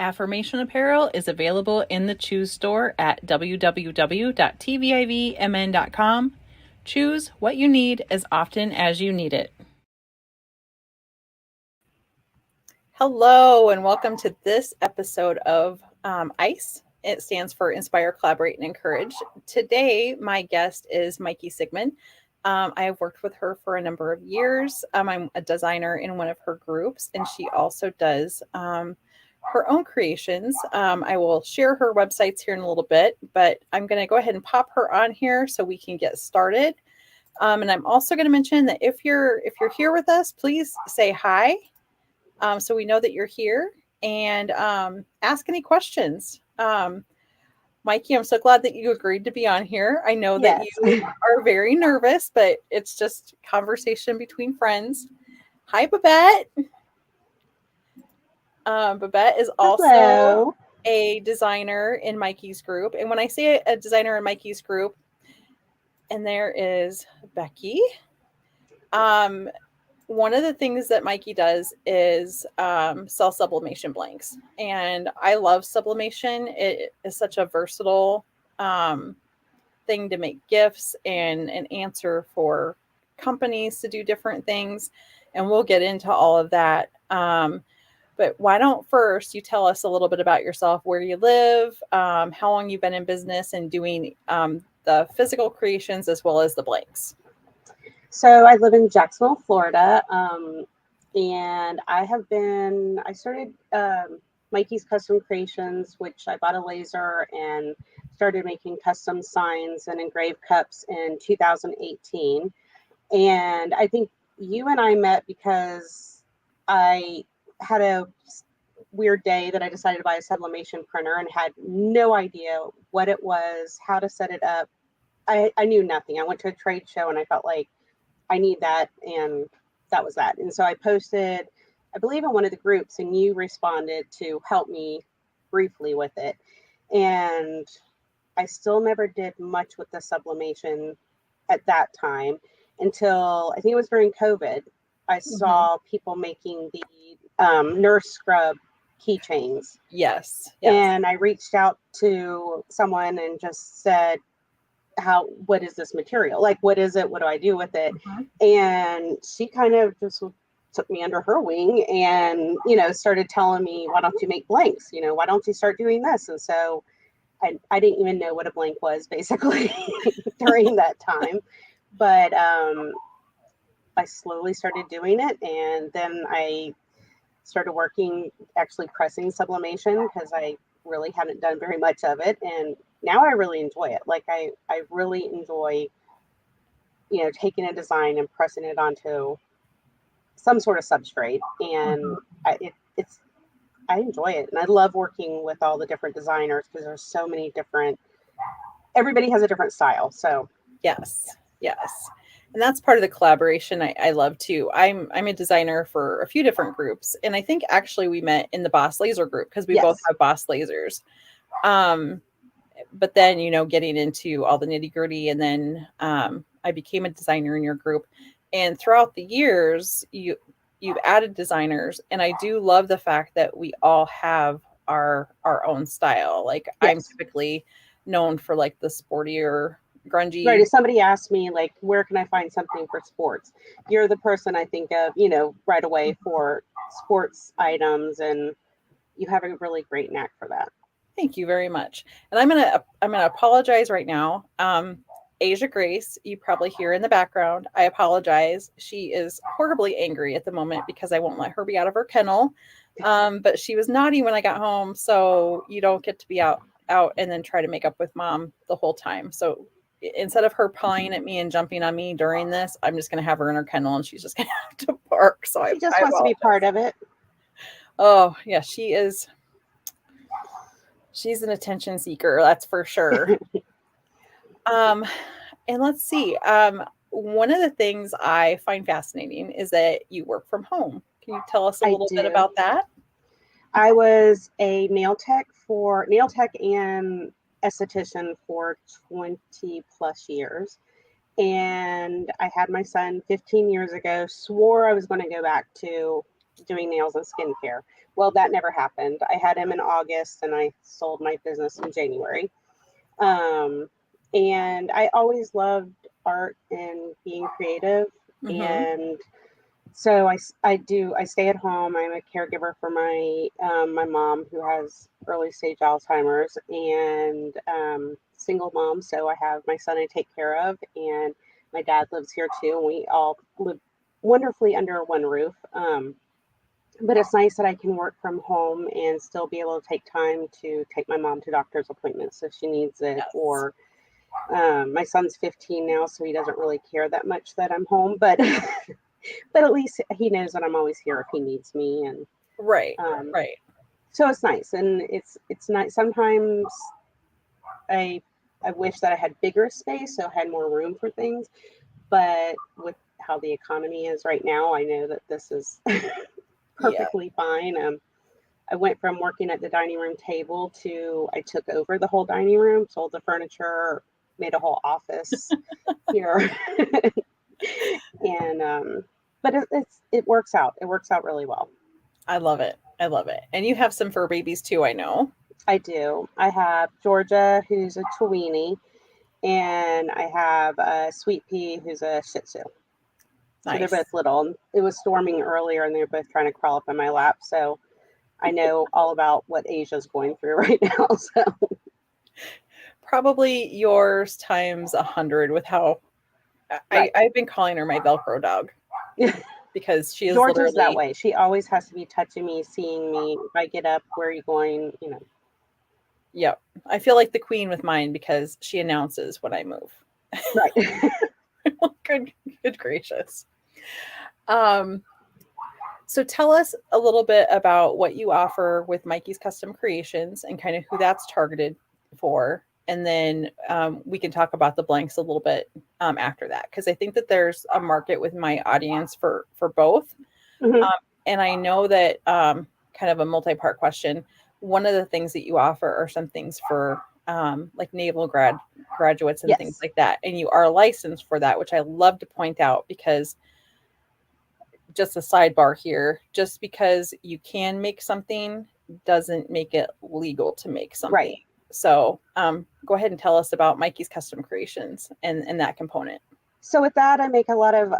Affirmation apparel is available in the Choose store at www.tvivmn.com. Choose what you need as often as you need it. Hello, and welcome to this episode of I.C.E. It stands for Inspire, Collaborate, and Encourage. Today, my guest is Miki Sigmon. I have worked with her for a number of years. I'm a designer in one of her groups, and she also does her own creations. I will share her websites here in a little bit, but I'm going to go ahead and pop her on here so we can get started. And I'm also going to mention that if you're here with us, please say hi, so we know that you're here, and ask any questions. Miki, I'm so glad that you agreed to be on here. I know that you are very nervous, but it's just conversation between friends. Hi, Babette. Babette is also a designer in Miki's group. And when I say a designer in Miki's group, and there is Becky. One of the things that Miki does is sell sublimation blanks. And I love sublimation. It is such a versatile thing to make gifts and an answer for companies to do different things. And we'll get into all of that. But why don't first you tell us a little bit about yourself, where you live, how long you've been in business and doing the physical creations as well as the blanks. So I live in Jacksonville, Florida, and I started Miki's Custom Creations, which I bought a laser and started making custom signs and engraved cups in 2018. And I think you and I met because I had a weird day that I decided to buy a sublimation printer and had no idea what it was, how to set it up. I knew nothing. I went to a trade show and I felt like I need that, and that was that. And so I posted, I believe, in one of the groups, and you responded to help me briefly with it. And I still never did much with the sublimation at that time until I think it was during COVID. I saw people making the nurse scrub keychains. Yes. And I reached out to someone and just said, what is this material? Like, what is it? What do I do with it? And she kind of just took me under her wing and, started telling me, why don't you make blanks? Why don't you start doing this? And so I didn't even know what a blank was basically during that time. But I slowly started doing it. And then I started working, actually pressing sublimation, because I really hadn't done very much of it. And now I really enjoy it. Like I really enjoy, taking a design and pressing it onto some sort of substrate. And I enjoy it. And I love working with all the different designers because there's so many everybody has a different style. So yes. And that's part of the collaboration I love too. I'm a designer for a few different groups. And I think actually we met in the Boss Laser group because we both have Boss Lasers. But then, getting into all the nitty gritty, and then I became a designer in your group. And throughout the years, you've added designers. And I do love the fact that we all have our own style. Like I'm typically known for like the sportier, grungy. Right. If somebody asks me, like, where can I find something for sports? You're the person I think of, right away for sports items. And you have a really great knack for that. Thank you very much. And I'm gonna apologize right now. Asia Grace, you probably hear in the background. I apologize. She is horribly angry at the moment because I won't let her be out of her kennel. But she was naughty when I got home, so you don't get to be out and then try to make up with mom the whole time. So instead of her pawing at me and jumping on me during this, I'm just gonna have her in her kennel and she's just gonna have to bark. So she just wants to be part of it. Oh yeah, she is. She's an attention seeker, that's for sure. And let's see. One of the things I find fascinating is that you work from home. Can you tell us a little bit about that? I was a nail tech and esthetician for 20 plus years. And I had my son 15 years ago, swore I was going to go back to doing nails and skincare. Well, that never happened. I had him in August and I sold my business in January. Um, and I always loved art and being creative. Mm-hmm. And so I stay at home. I'm a caregiver for my mom who has early stage Alzheimer's, and single mom. So I have my son I take care of, and my dad lives here too. And we all live wonderfully under one roof. But it's nice that I can work from home and still be able to take time to take my mom to doctor's appointments if she needs it. Yes. Or my son's 15 now, so he doesn't really care that much that I'm home, but but at least he knows that I'm always here if he needs me. And Right. um, Right. so it's nice, and it's nice. Sometimes I I wish that I had bigger space, so I had more room for things. But with how the economy is right now, I know that this is Yeah. perfectly fine. I went from working at the dining room table to I took over the whole dining room, sold the furniture, made a whole office here, and but it works out. It works out really well. I love it. I love it. And you have some fur babies too, I know. I do. I have Georgia, who's a Tweenie, and I have Sweet Pea, who's a Shih Tzu. So they're both Nice. little. It was storming earlier, and they were both trying to crawl up in my lap. So I know all about what Asia's going through right now. So Probably yours times 100 with how right. I've been calling her my Velcro dog because she is Georgia's that literally, way. She always has to be touching me, seeing me. If I get up, where are you going? You know. yep. I feel like the queen with mine because she announces when I move. Right. good, good gracious. Um, so tell us a little bit about what you offer with Mikey's Custom Creations and kind of who that's targeted for. And then we can talk about the blanks a little bit after that because I think that there's a market with my audience for both. hmm Um, and I know that kind of a multi-part question. One of the things that you offer are some things for like naval graduates and things Yes. like that, and you are licensed for that, which I love to point out because just a sidebar here, just because you can make something doesn't make it legal to make Right. something. So go ahead and tell us about Mikey's Custom Creations and that component. So with that, I make a lot of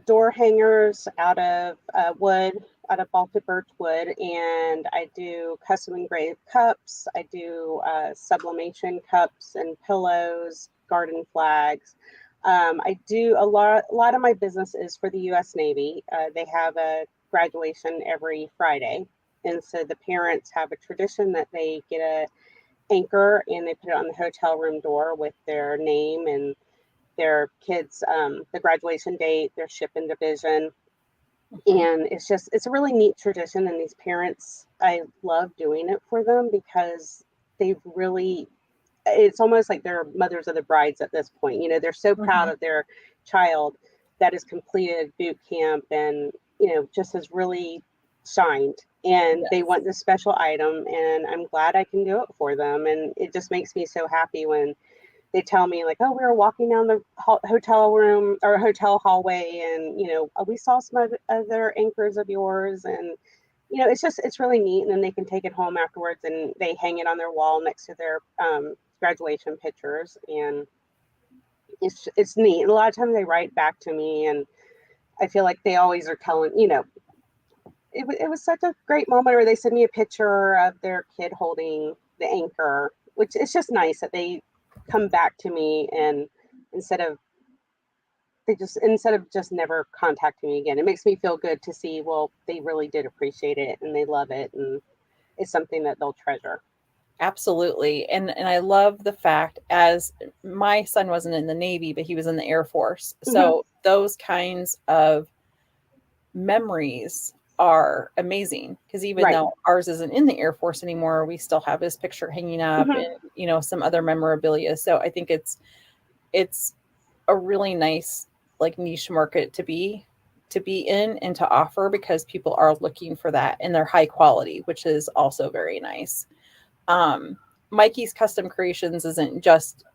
door hangers out of wood, out of baltic birch wood, and I do custom engraved cups. I do sublimation cups and pillows, garden flags. I do a lot of my business is for the U.S. Navy. They have a graduation every Friday, and so the parents have a tradition that they get a anchor and they put it on the hotel room door with their name and their kids, the graduation date, their ship and division. Mhm. And it's a really neat tradition. And these parents, I love doing it for them because they've really, it's almost like they're mothers of the brides at this point. You know, they're so proud Mhm. of their child that has completed boot camp and, you know, just has really shined. And they Yes. want this special item. And I'm glad I can do it for them. And it just makes me so happy when they tell me like, oh, we were walking down the hotel room or hotel hallway, and you know, we saw some other anchors of yours, and you know, it's really neat. And then they can take it home afterwards, and they hang it on their wall next to their graduation pictures, and it's neat. And a lot of times they write back to me, and I feel like they always are telling, you know, it was such a great moment, or they send me a picture of their kid holding the anchor, which it's just nice that they come back to me and instead of instead of just never contacting me again. It makes me feel good to see, well, they really did appreciate it and they love it, and it's something that they'll treasure. Absolutely. And I love the fact as my son wasn't in the Navy, but he was in the Air Force. hmm So those kinds of memories are amazing because even Right. though ours isn't in the Air Force anymore, we still have his picture hanging up hmm and some other memorabilia. So I think it's a really nice like niche market to be in and to offer because people are looking for that and they're high quality, which is also very nice. Um, Mikey's Custom Creations isn't just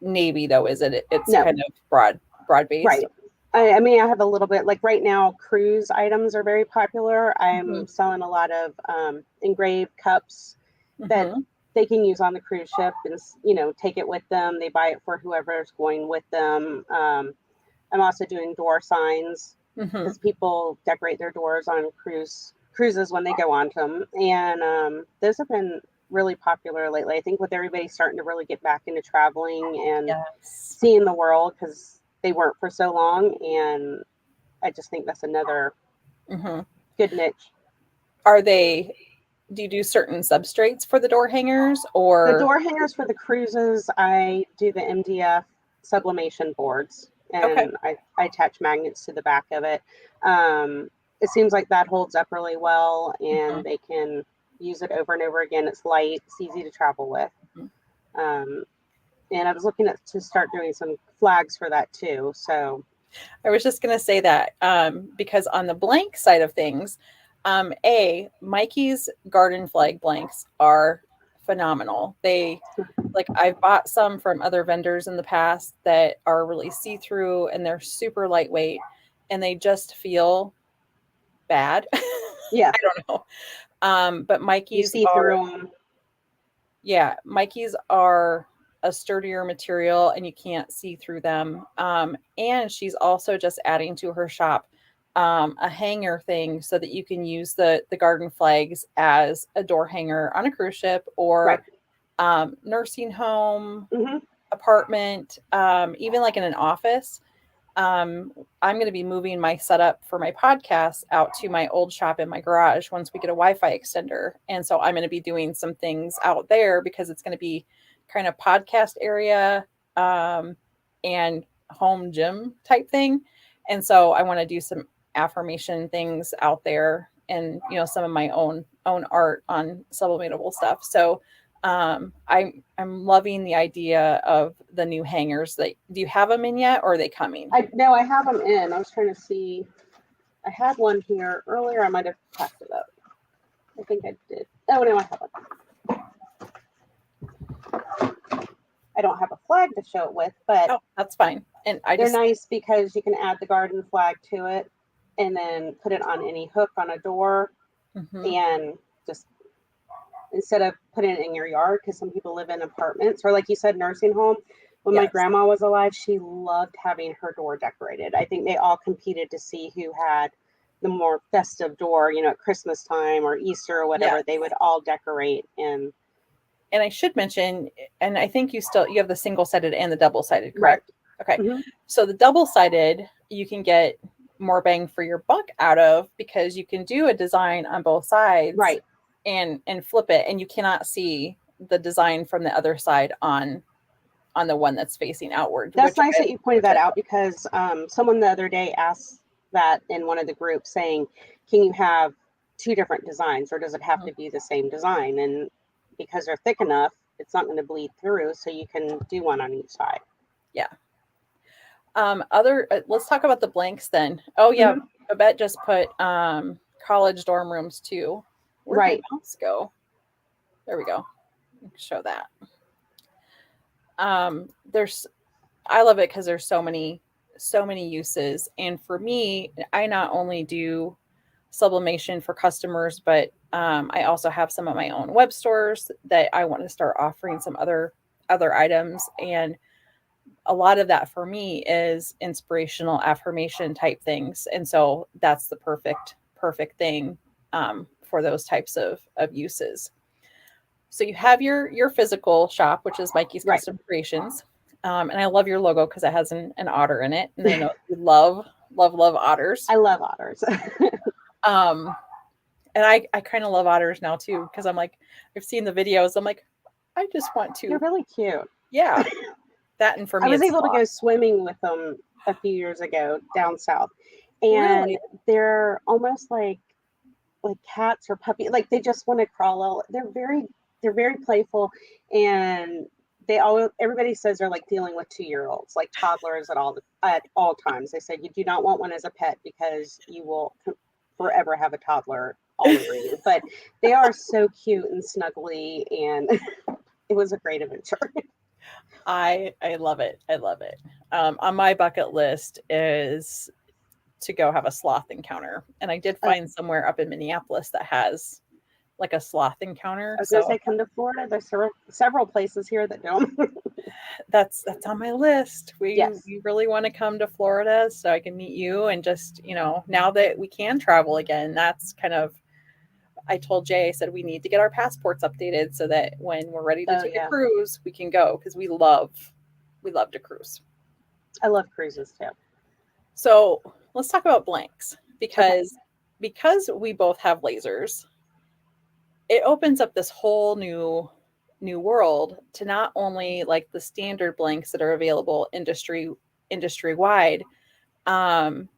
Navy though, is it? It's No. kind of broad based. Right. I mean, I have a little bit, like right now, cruise items are very popular. Hmm. I'm selling a lot of engraved cups that Hmm. they can use on the cruise ship and, take it with them. They buy it for whoever's going with them. I'm also doing door signs Hmm. because people decorate their doors on cruises when they go on to them. And those have been really popular lately. I think with everybody starting to really get back into traveling and Yes. seeing the world because they weren't for so long. And I just think that's another Hmm. good niche. Are they, do you do certain substrates for the door hangers The or? door hangers for the cruises, I do the MDF sublimation boards Okay. and I attach magnets to the back of it. It seems like that holds up really well Hmm. and they can use it over and over again. It's light, it's easy to travel with. Um, and I was looking at to start doing some flags for that too. So, I was just going to say that because on the blank side of things, Mikey's garden flag blanks are phenomenal. They, like, I've bought some from other vendors in the past that are really see through and they're super lightweight and they just feel bad. yeah, I don't know. But you Mikey's see are, through them. yeah, Mikey's are a sturdier material and you can't see through them. And she's also just adding to her shop a hanger thing so that you can use the garden flags as a door hanger on a cruise ship Right. or nursing home, Hmm. apartment, even like in an office. I'm going to be moving my setup for my podcast out to my old shop in my garage once we get a Wi-Fi extender. And so I'm going to be doing some things out there because it's going to be kind of podcast area um, and home gym type thing. And so I want to do some affirmation things out there and some of my own art on sublimatable stuff. So I'm loving the idea of the new hangers. That do you have them in yet, or are they coming? I know I have them in. I was trying to see. I had one here earlier. I might have packed it up. I think I did. Oh no, I have it. I don't have a flag to show it with, but Oh, that's fine. And I they're just, nice because you can add the garden flag to it and then put it on any hook on a door mhm, and just instead of putting it in your yard because some people live in apartments or like you said nursing home. When my yes, grandma was alive, she loved having her door decorated. I think they all competed to see who had the more festive door, at Christmas time or Easter or whatever. They yes. would all decorate and And I should mention, and I think you have the single sided and the double sided, right. correct? Okay. Hmm. So the double sided, you can get more bang for your buck out of because you can do a design on both sides Right. and flip it, and you cannot see the design from the other side on the one that's facing outward, That's which nice I, that you pointed which that I out because someone the other day asked that in one of the groups saying, can you have two different designs or does it have love. to be the same design? And because they're thick enough, it's not going to bleed through. So you can do one on each side. Yeah. Other let's talk about the blanks then. Oh yeah, Hmm. Babette just put college dorm rooms too. Where'd my Right. mouse go? There we go. Show that. There's I love it because there's so many uses. And for me, I not only do sublimation for customers, but I also have some of my own web stores that I want to start offering some other items. And a lot of that for me is inspirational affirmation type things. And so that's the perfect thing for those types of uses. So you have your physical shop, which is Mikey's Right. Custom Creations. And I love your logo because it has an otter in it. And I know you love otters. I love otters. Um, and I kind of love otters now too, because I'm like, I've seen the videos. I'm like, I just want They're to, really cute. yeah, that. And for I me, was it's able to go sloth. swimming with them a few years ago down south. And Really? they're almost like cats or puppy like they just want to crawl all they're very playful and they all everybody says they're like dealing with 2 year olds like toddlers at all times. They said you do not want one as a pet because you will forever have a toddler all over you, but they are so cute and snuggly and it was a great adventure. I love it. I love it. on my bucket list is to go have a sloth encounter. And I did I find somewhere up in Minneapolis that has like a sloth encounter. was going to So say, come to Florida. There's several places here that don't. that's on my list. Yes. We really want to come to Florida so I can meet you and just, now that we can travel again, that's kind of I told Jay, I said we need to get our passports updated so that when we're ready to Oh, take a yeah. cruise, we can go because we love to cruise. I love cruises too. So let's talk about blanks Okay. because we both have lasers, it opens up this whole new world to not only like the standard blanks that are available industry wide, um,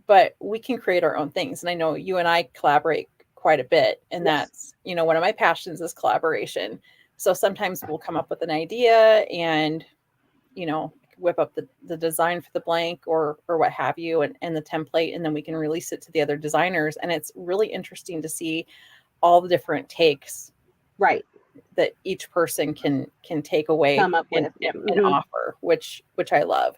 but we can create our own things. And I know you and I collaborate quite a bit, and Yes. that's one of my passions is collaboration. So sometimes we'll come up with an idea and whip up the design for the blank or what have you, and the template, and then we can release it to the other designers, and it's really interesting to see all the different takes Right. that each person can take away Come up and, with. Yep. and offer, which I love.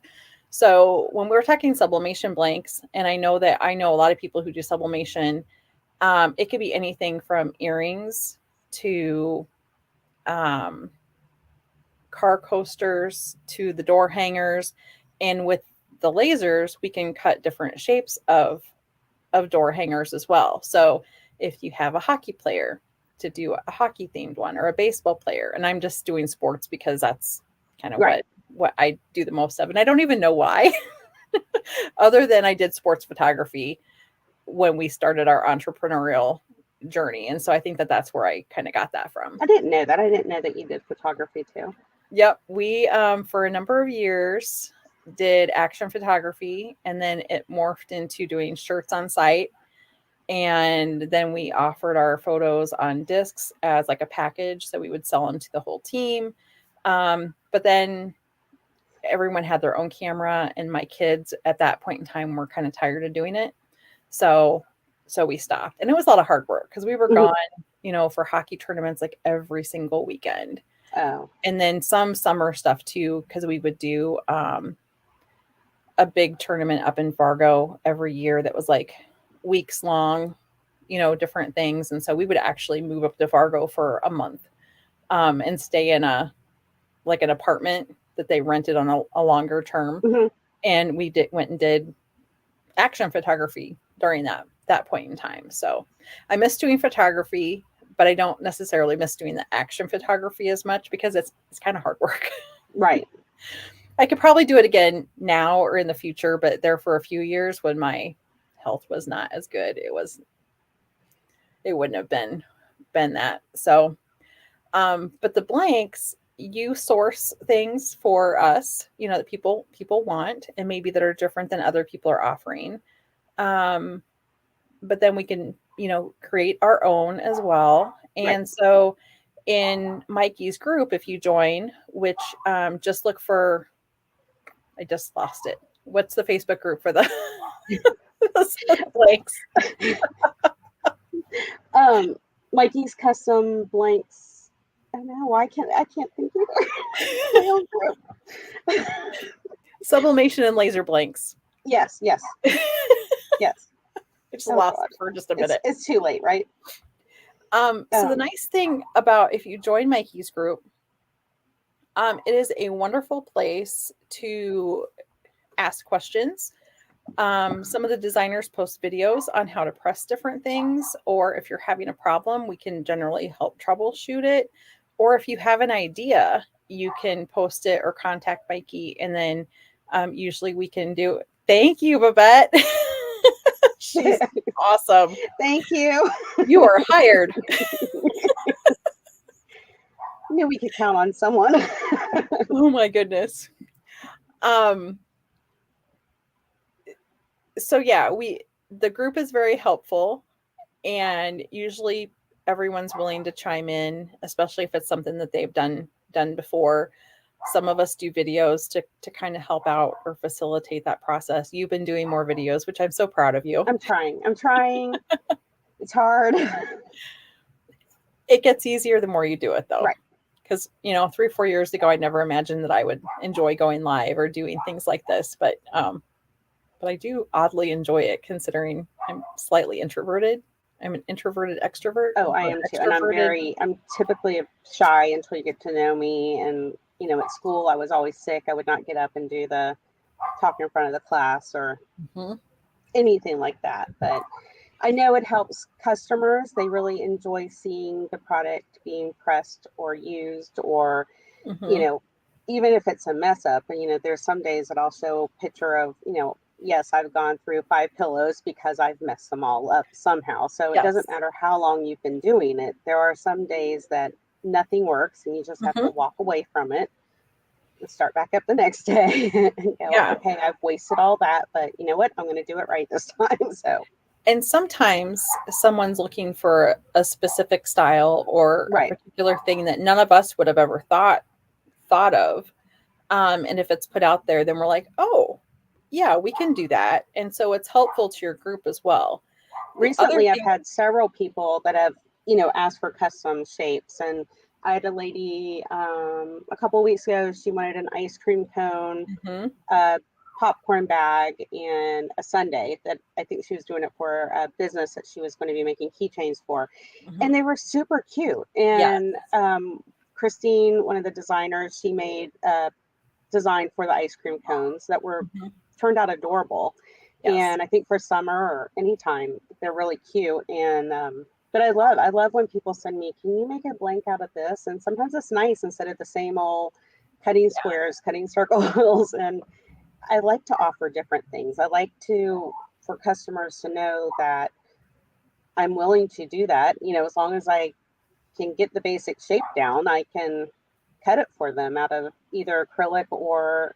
So when we were talking sublimation blanks, and I know a lot of people who do sublimation, it could be anything from earrings to um, car coasters to the door hangers, and with the lasers, we can cut different shapes of door hangers as well. So if you have a hockey player, to do a hockey themed one, or a baseball player, and I'm just doing sports because that's kind of Right. what I do the most of, and I don't even know why, other than I did sports photography when we started our entrepreneurial journey, and so I think that that's where I kind of got that from. I didn't know that. I didn't know that you did photography too. Yep, we for a number of years did action photography, and then it morphed into doing shirts on site, and then we offered our photos on discs as like a package, so we would sell them to the whole team. But then everyone had their own camera, and my kids at that point in time were kind of tired of doing it, so we stopped, and it was a lot of hard work because we were Mhm. gone for hockey tournaments like every single weekend, Oh. and then some summer stuff too, because we would do a big tournament up in Fargo every year that was like weeks long, different things. And so we would actually move up to Fargo for a month, and stay in an apartment that they rented on a longer term. Hmm. And we went and did action photography during that point in time. So I miss doing photography, but I don't necessarily miss doing the action photography as much because it's kind of hard work. Right. I could probably do it again now or in the future, but there for a few years when my health was not as good, it wouldn't have been that. So, but the blanks, you source things for us, that people want and maybe that are different than other people are offering. Um, but then we can, create our own as well. Right. And so in Mikey's group, if you join, which just look for, I just lost it. What's the Facebook group for the blanks? Mikey's custom blanks. I don't know why I can't think either. My own group. Sublimation and laser blanks. Yes. Yes. Yes. I just Oh lost God. it for just a minute. It's too late, right? So the nice thing about if you join Mikey's group, it is a wonderful place to ask questions. Some of the designers post videos on how to press different things, or if you're having a problem, we can generally help troubleshoot it. Or if you have an idea, you can post it or contact Mikey, and then usually we can do it. Thank you, Babette. She's awesome. Thank you. You are hired. Knew we could count on someone. Oh my goodness. Um, so yeah, the group is very helpful, and usually everyone's willing to chime in, especially if it's something that they've done before. Some of us do videos to kind of help out or facilitate that process. You've been doing more videos, which I'm so proud of you. I'm trying. It's hard. It gets easier the more you do it, though. Right. because 3 or 4 years ago I never imagined that I would enjoy going live or doing things like this, but I do oddly enjoy it considering I'm slightly introverted. I'm an introverted extrovert, Oh, I or am too. And extroverted. I'm typically shy until you get to know me. And, at school, I was always sick. I would not get up and do the talk in front of the class or Mhm. anything like that. But I know it helps customers. They really enjoy seeing the product being pressed or used, or, you Mhm. know, even if it's a mess up. And, there's some days that I'll show a picture of, yes, I've gone through 5 pillows because I've messed them all up somehow. So it doesn't Yes. matter how long you've been doing it. There are some days that nothing works and you just have to Mhm. walk away from it and start back up the next day and go, Yeah. okay, I've wasted all that, but you know what? I'm going to do it right this time. So, And sometimes someone's looking for a specific style or a right. particular thing that none of us would have ever thought of. And if it's put out there, then we're like, oh, yeah, we can do that. And so it's helpful to your group as well. The other Recently I've thing, had several people that have asked for custom shapes. And I had a lady a couple of weeks ago. She wanted an ice cream cone, mhm, a popcorn bag, and a sundae. That I think she was doing it for a business that she was going to be making keychains for, mhm, and they were super cute. yes, And Christine, one of the designers, she made a design for the ice cream cones that were mhm, turned out adorable. yes, And I think for summer or anytime, they're really cute. And but I love when people send me, can you make a blank out of this? And sometimes it's nice instead of the same old cutting yeah, squares, cutting circles. And I like to offer different things. I like to for customers to know that I'm willing to do that. As long as I can get the basic shape down, I can cut it for them out of either acrylic or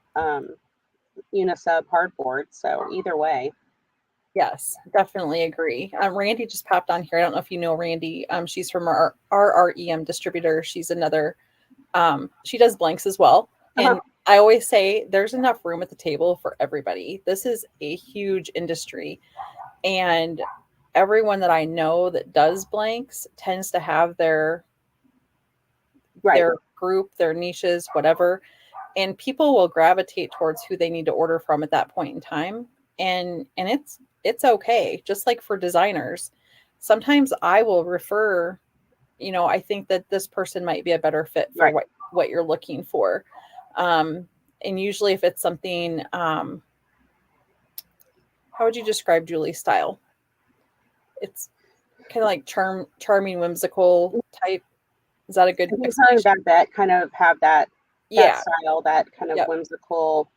unisub hardboard. So either way. yes, definitely agree. Randy just popped on here. I don't know if you know Randy. She's from our REM distributor. She's another. She does blanks as well, Uh-huh. and I always say there's enough room at the table for everybody. This is a huge industry, and everyone that I know that does blanks tends to have Right. their group, their niches, whatever, and people will gravitate towards who they need to order from at that point in time. And it's okay. Just like for designers, sometimes I will refer, I think that this person might be a better fit for Right. what you're looking for. Um, and usually if it's something, how would you describe Julie's style? It's kind of like charming, whimsical type. Is that a good I think her and explanation? Babette kind of have that Yeah. style, that kind of Yep. whimsical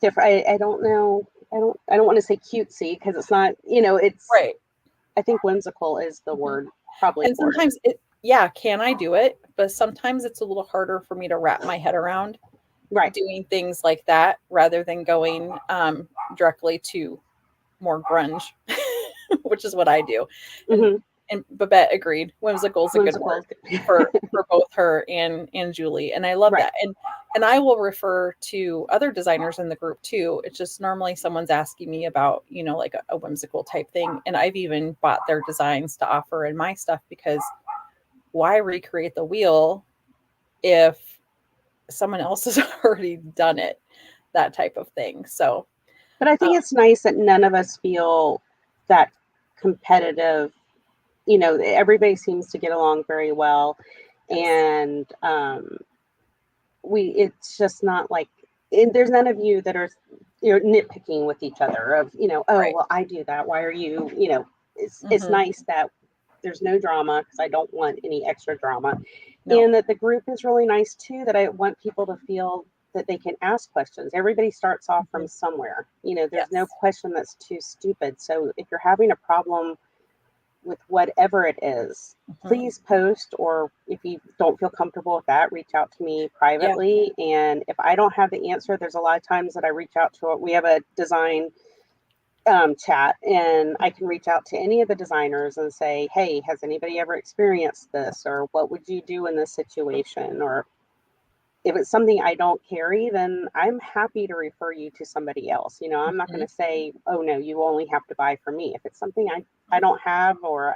different. I don't know. I don't want to say cutesy because it's not, it's Right. I think whimsical is the Mhm. word probably And for it. sometimes yeah, can I do it? But sometimes it's a little harder for me to wrap my head around Right. doing things like that rather than going directly to more grunge, which is what I do. And Mm-hmm. and Babette agreed. Whimsical is a good Whimsical word is good. for both her and Julie, and I love Right. that. And I will refer to other designers in the group too. It's just normally someone's asking me about like a whimsical type thing, and I've even bought their designs to offer in my stuff because why recreate the wheel if someone else has already done it? That type of thing. So But I think it's nice that none of us feel that competitive. Everybody seems to get along very well. yes, And it's just not like, and there's none of you that are nitpicking with each other of oh right. well I do that, why are you it's Hmm. nice that there's no drama because I don't want any extra drama, No. and that the group is really nice too, that I want people to feel that they can ask questions. Everybody starts off Hmm. from somewhere. There's no Yes. question that's too stupid. So if you're having a problem with whatever it is, Hmm. please post, or if you don't feel comfortable with that, reach out to me Yeah. privately. And if I don't have the answer, there's a lot of times that I reach out to we have a design chat, and I can reach out to any of the designers and say, hey, has anybody ever experienced this, or what would you do in this situation? Or if it's something I don't carry, then I'm happy to refer you to somebody else. I'm not Hmm. going to say, oh no, you only have to buy from me. If it's something I don't have, or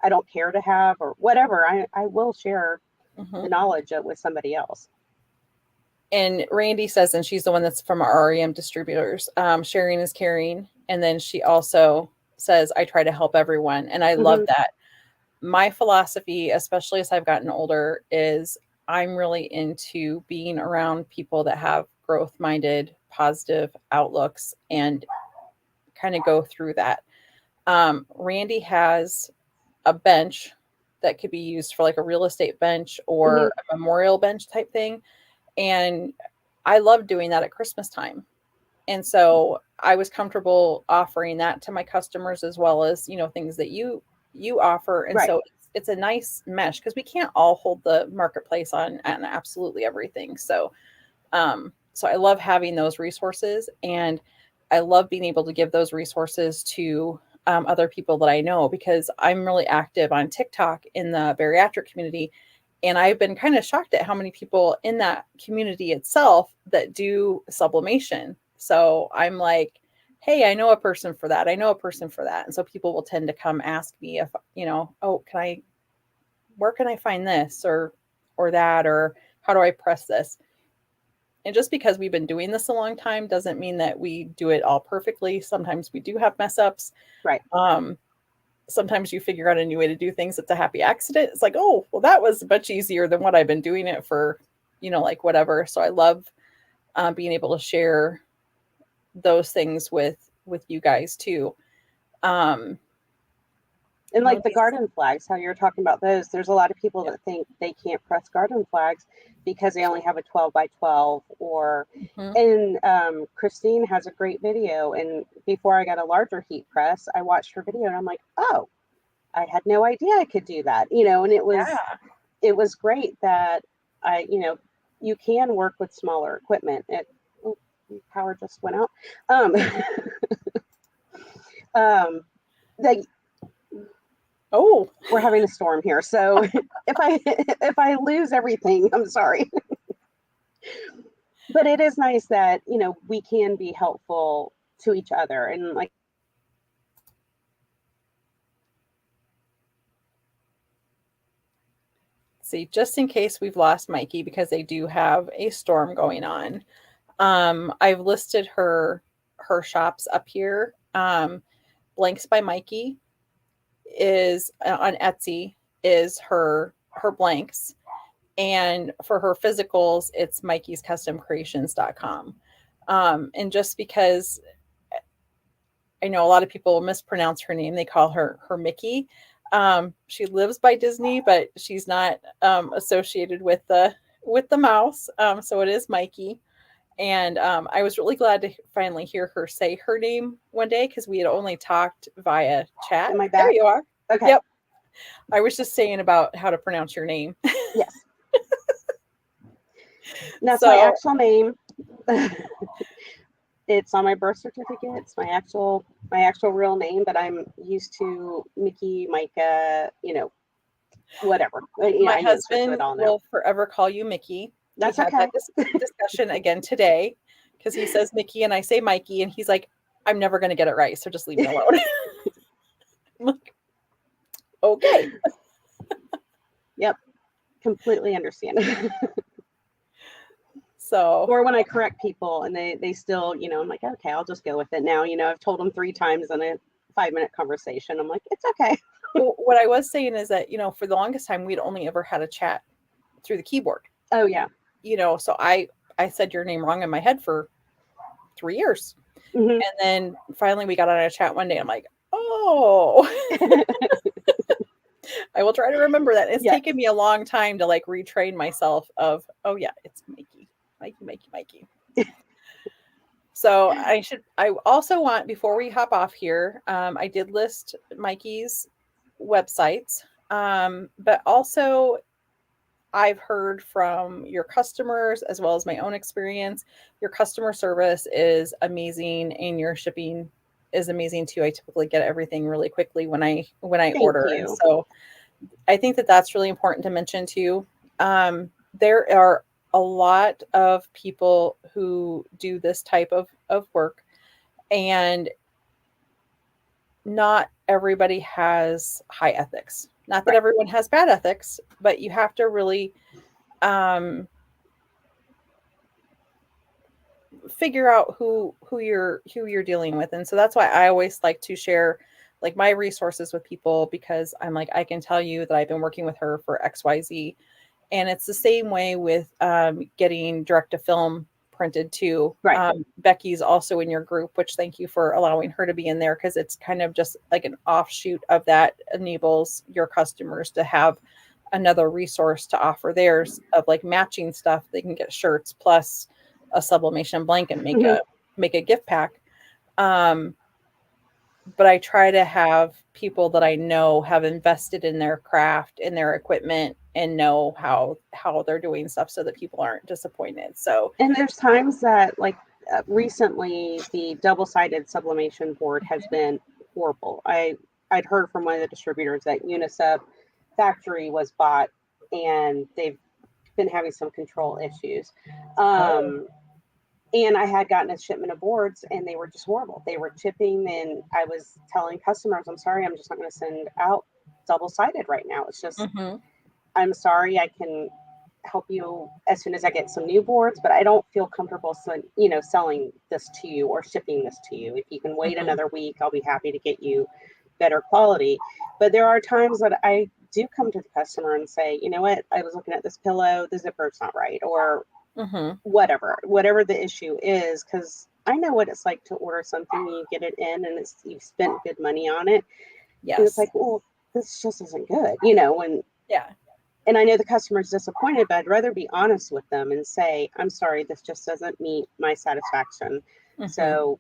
I don't care to have or whatever, I will share Mhm. the knowledge with somebody else. And Randy says, and she's the one that's from our REM distributors, sharing is caring. And then she also says, I try to help everyone. And I love Hmm. that. My philosophy, especially as I've gotten older, is I'm really into being around people that have growth minded, positive outlooks and kind of go through that. Randy has a bench that could be used for like a real estate bench Hmm. or a memorial bench type thing. And I love doing that at Christmas time. And so I was comfortable offering that to my customers as well as, things that you offer. And Right. so it's a nice mesh because we can't all hold the marketplace on absolutely everything. So I love having those resources, and I love being able to give those resources to other people that I know because I'm really active on TikTok in the bariatric community. And I've been kind of shocked at how many people in that community itself that do sublimation. So I'm like, hey, I know a person for that. I know a person for that. And so people will tend to come ask me if, oh, where can I find this or that, or how do I press this? And just because we've been doing this a long time doesn't mean that we do it all perfectly. Sometimes we do have mess ups. Right. Um, Sometimes you figure out a new way to do things. It's a happy accident. It's like, oh, well, that was much easier than what I've been doing it for, like whatever. So I love being able to share those things with you guys too. Um, And let like the me, garden flags, how you're talking about those, there's a lot of people yeah. that think they can't press garden flags because they only have a 12 by 12 or, Mhm. and Christine has a great video. And before I got a larger heat press, I watched her video and I'm like, oh, I had no idea I could do that, and Yeah. it was great that you can work with smaller equipment. Oh, power just went out. Um, um, like Oh, we're having a storm here, so if I lose everything, I'm sorry. But it is nice that we can be helpful to each other, and like see, just in case we've lost Mikey because they do have a storm going on. I've listed her shops up here. Blanks by Mikey is on Etsy is her blanks. And for her physicals, it's mikey'scustomcreations.com. And just because I know a lot of people mispronounce her name, they call her Miki. She lives by Disney, but she's not associated with the mouse. So it is Mikey. And I was really glad to finally hear her say her name one day because we had only talked via chat. am I There back? you are. Okay. Yep. I was just saying about how to pronounce your name. Yes, that's my So actual name. It's on my birth certificate. It's my actual real name, but I'm used to Mickey, Micah, whatever. my I answer to it husband all now. will forever call you Mickey. We That's had that okay. discussion again today because he says Mickey and I say Mikey, and he's like, I'm never going to get it right. So just leave me alone. I'm like, okay. Yep, completely understand. So Or when I correct people and they still, I'm like, okay, I'll just go with it now. I've told them 3 times in a 5-minute conversation. I'm like, it's okay. well, what I was saying is that, for the longest time, we'd only ever had a chat through the keyboard, Oh yeah. so I said your name wrong in my head for 3 years. Hmm. And then finally we got on a chat one day. I'm like, oh, I will try to remember that. It's Yes. taken me a long time to like retrain myself of, oh yeah, it's Mikey, Mikey, Mikey, Mikey. So I also want, before we hop off here, I did list Mikey's websites, but also I've heard from your customers as well as my own experience. Your customer service is amazing and your shipping is amazing too. I typically get everything really quickly when I Thank order. And you. so I think that that's really important to mention too. There are a lot of people who do this type of work, and not everybody has high ethics. Not that Right. everyone has bad ethics, but you have to really um, figure out who you're dealing with. And so that's why I always like to share like my resources with people, because I'm like, I can tell you that I've been working with her for XYZ. And it's the same way with getting direct to film printed too. Right. Becky's also in your group, which thank you for allowing her to be in there, because it's kind of just like an offshoot of that, enables your customers to have another resource to offer theirs of like matching stuff. They can get shirts plus a sublimation blanket, Hmm. make a gift pack. Um, but I try to have people that I know have invested in their craft, in their equipment, and know how they're doing stuff, so that people aren't disappointed. So, And there's times that, like, recently, the double-sided sublimation board has been horrible. I'd heard from one of the distributors that Unisub factory was bought, and they've been having some control issues. oh, Um, and I had gotten a shipment of boards, and they were just horrible. They were chipping, and I was telling customers, "I'm sorry, I'm just not going to send out double-sided right now. It's just, mm-hmm, I'm sorry, I can help you as soon as I get some new boards, but I don't feel comfortable, selling this to you or shipping this to you. If you can wait mm-hmm, another week, I'll be happy to get you better quality." But there are times that I do come to the customer and say, "You know what? I was looking at this pillow, the zipper's not right," or mm-hmm. whatever the issue is, because I know what it's like to order something and you get it in and you've spent good money on it, and it's Yes, like, well, this just isn't good. yeah, And I know the customer's disappointed, but I'd rather be honest with them and say, "I'm sorry, this just doesn't meet my satisfaction. mm-hmm, So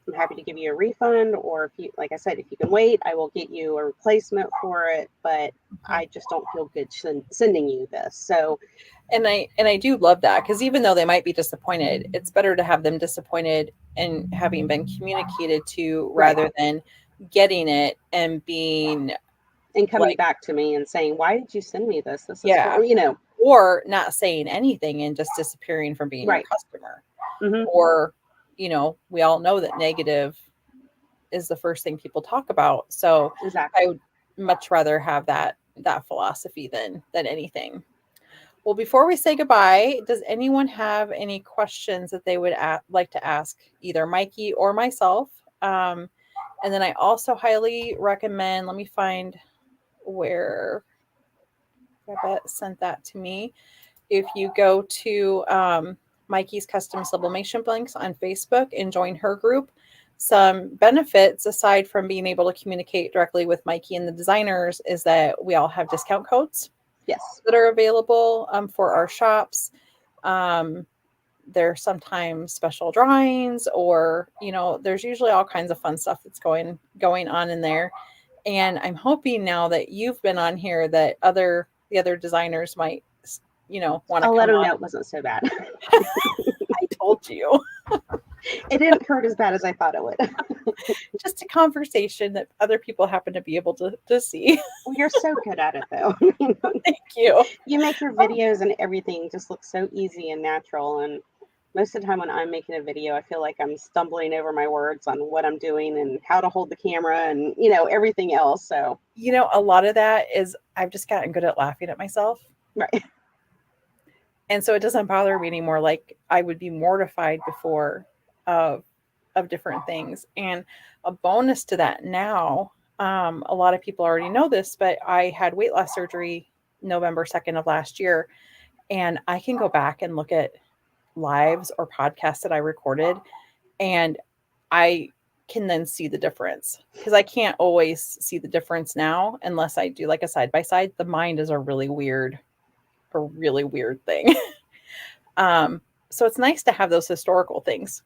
I'm happy to give you a refund, or if you, like I said, if you can wait, I will get you a replacement for it, but mm-hmm. I just don't feel good sending you this." So, And I do love that, because even though they might be disappointed, it's better to have them disappointed and having been communicated to, right. rather than getting it and being And coming like, back to me and saying, "Why did you send me this? This is yeah, horrible." or not saying anything and just disappearing from being your Right. customer. Hmm. Or, we all know that negative is the first thing people talk about. So I Exactly. would much rather have that philosophy than anything. Well, before we say goodbye, does anyone have any questions that they would like to ask either Mikey or myself? Um, and then I also highly recommend, let me find where Rebecca sent that to me. If you go to Mikey's Custom Sublimation Blanks on Facebook and join her group, some benefits aside from being able to communicate directly with Mikey and the designers is that we all have discount codes Yes. that are available for our shops. Um, there's sometimes special drawings, or there's usually all kinds of fun stuff that's going on in there. And I'm hoping now that you've been on here that the other designers might want to I'll let come them on. know it wasn't so bad. I told you. It didn't hurt as bad as I thought it would. Just a conversation that other people happen to be able to see. Well, you're so good at it, though. Thank you. You make your Oh, videos and everything just look so easy and natural. And most of the time when I'm making a video, I feel like I'm stumbling over my words on what I'm doing and how to hold the camera and, everything else. So, a lot of that is I've just gotten good at laughing at myself. right. And so it doesn't bother me anymore. Like, I would be mortified before of different things. And a bonus to that now, a lot of people already know this, but I had weight loss surgery November 2nd of last year. And I can go back and look at lives or podcasts that I recorded, and I can then see the difference, because I can't always see the difference now unless I do like a side by side. The mind is a really weird thing. um, so it's nice to have those historical things.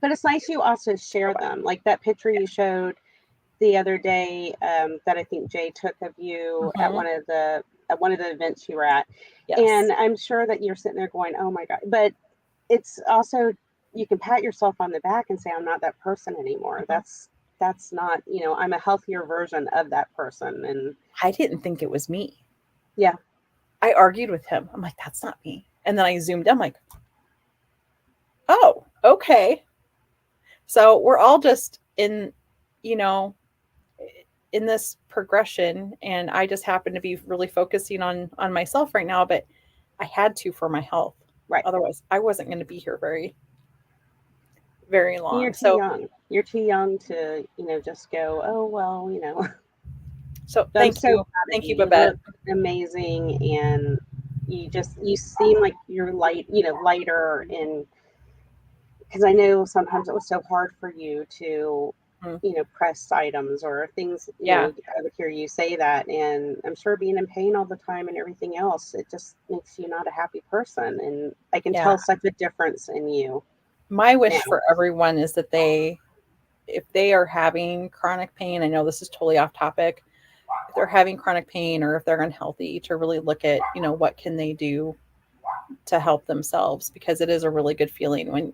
But it's nice you also share them. Like that picture you showed the other day, that I think Jay took of you at Mhm. one of the events you were at. Yes. And I'm sure that you're sitting there going, "Oh my God." But it's also, you can pat yourself on the back and say, "I'm not that person anymore. Mhm. That's not, I'm a healthier version of that person." And I didn't think it was me. yeah. I argued with him. I'm like, that's not me. And then I zoomed in, I'm like, oh, okay. So we're all just in, you know, in this progression, and I just happen to be really focusing on myself right now, but I had to for my health. Right. Otherwise, I wasn't going to be here very You're long. too So young. You're too young to, just go, oh, well, so But I'm thank so you. proud of Thank you, you. You Babette. look amazing, and you seem like you're lighter, and because I know sometimes it was so hard for you to, Mm, press items or things. yeah. I would hear you say that, and I'm sure being in pain all the time and everything else, it just makes you not a happy person. And I can Yeah. tell such a difference in you My now. wish for everyone is that if they are having chronic pain, I know this is totally off topic, if they're having chronic pain or if they're unhealthy, to really look at, what can they do to help themselves, because it is a really good feeling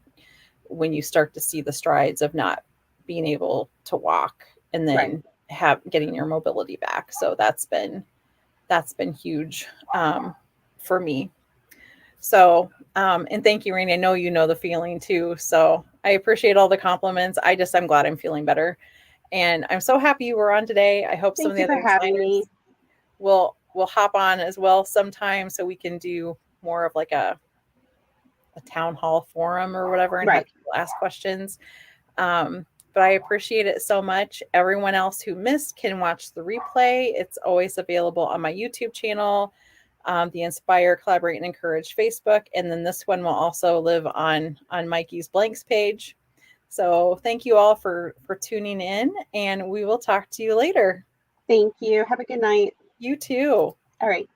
when you start to see the strides of not being able to walk and Right. then have getting your mobility back. So that's been huge for me. So and thank you, Rainey. I know you know the feeling too. So I appreciate all the compliments. I'm glad I'm feeling better. And I'm so happy you were on today. I hope some of Thank the you for other having me. designers will hop on as well sometime so we can do more of like a town hall forum or whatever and have Right. people ask questions. But I appreciate it so much. Everyone else who missed can watch the replay. It's always available on my YouTube channel, the Inspire, Collaborate, and Encourage Facebook, and then this one will also live on Mikey's Blanks page. So thank you all for tuning in, and we will talk to you later. Thank you. Have a good night. You too. All right.